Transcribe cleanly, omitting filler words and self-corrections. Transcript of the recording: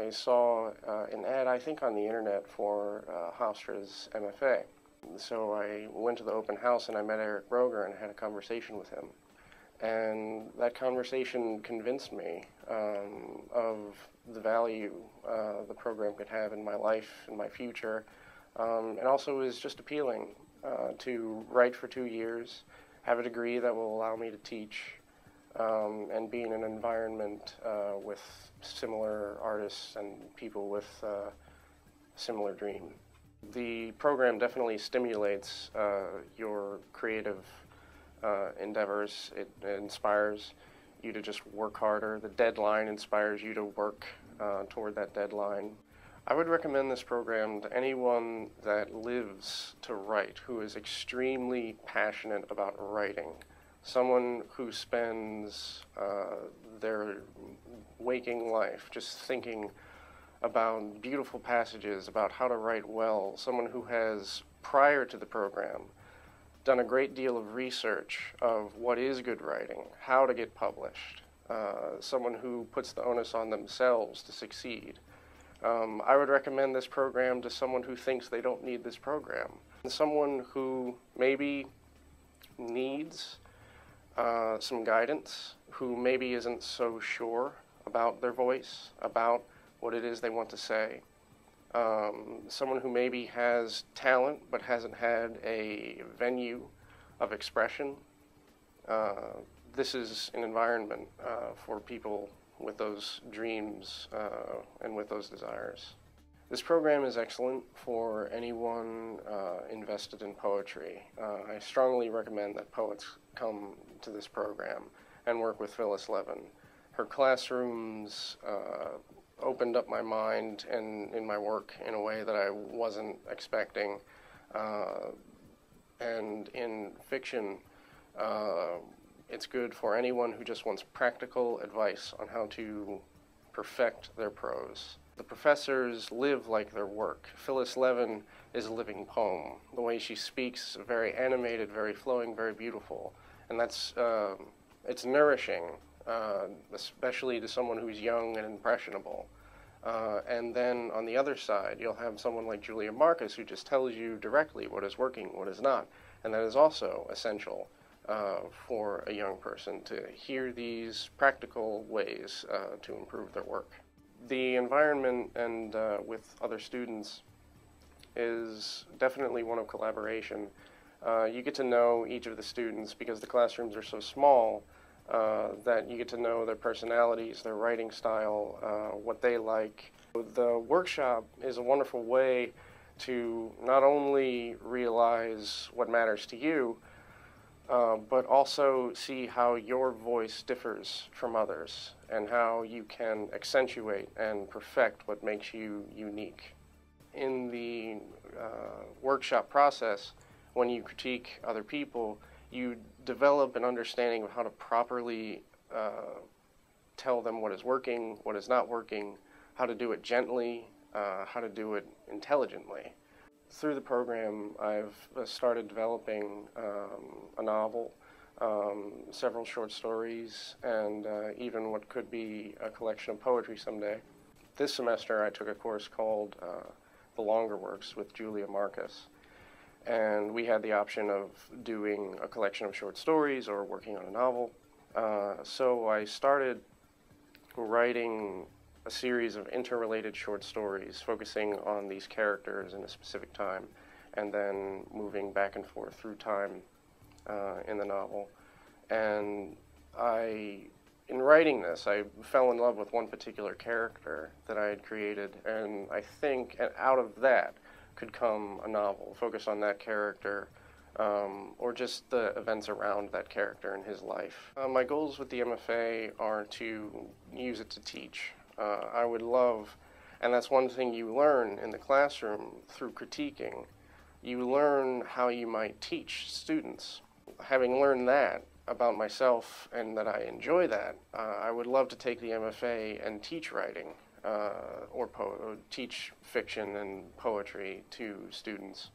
I saw an ad, I think on the internet, for Hofstra's M.F.A. So I went to the open house and I met Eric Broger and had a conversation with him. And that conversation convinced me of the value the program could have in my life, in my future, and also is just appealing to write for 2 years, have a degree that will allow me to teach, and be in an environment with similar artists and people with similar dream. The program definitely stimulates your creative endeavors. It inspires you to just work harder. The deadline inspires you to work toward that deadline. I would recommend this program to anyone that lives to write, who is extremely passionate about writing. Someone who spends their waking life just thinking about beautiful passages, about how to write well. Someone who has, prior to the program, done a great deal of research of what is good writing, how to get published. Someone who puts the onus on themselves to succeed. I would recommend this program to someone who thinks they don't need this program. And someone who maybe needs some guidance, who maybe isn't so sure about their voice, about what it is they want to say. Someone who maybe has talent but hasn't had a venue of expression. This is an environment for people with those dreams and with those desires. This program is excellent for anyone invested in poetry. I strongly recommend that poets come to this program and work with Phyllis Levin. Her classrooms opened up my mind and in my work in a way that I wasn't expecting. And in fiction, it's good for anyone who just wants practical advice on how to perfect their prose. The professors live like their work. Phyllis Levin is a living poem. The way she speaks is very animated, very flowing, very beautiful. And that's, it's nourishing, especially to someone who's young and impressionable. And then on the other side, you'll have someone like Julia Marcus who just tells you directly what is working, what is not. And that is also essential for a young person to hear these practical ways to improve their work. The environment and with other students is definitely one of collaboration. You get to know each of the students because the classrooms are so small that you get to know their personalities, their writing style, what they like. The workshop is a wonderful way to not only realize what matters to you, but also see how your voice differs from others and how you can accentuate and perfect what makes you unique. In the workshop process, when you critique other people, you develop an understanding of how to properly tell them what is working, what is not working, how to do it gently, how to do it intelligently. Through the program, I've started developing a novel, several short stories, and even what could be a collection of poetry someday. This semester, I took a course called The Longer Works with Julia Marcus, and we had the option of doing a collection of short stories or working on a novel. So I started writing a series of interrelated short stories focusing on these characters in a specific time and then moving back and forth through time in the novel. And in writing this, I fell in love with one particular character that I had created, and I think out of that could come a novel, focus on that character, or just the events around that character in his life. My goals with the M.F.A. are to use it to teach. I would love, and that's one thing you learn in the classroom through critiquing, you learn how you might teach students. Having learned that about myself and that I enjoy that, I would love to take the M.F.A. and teach writing or teach fiction and poetry to students.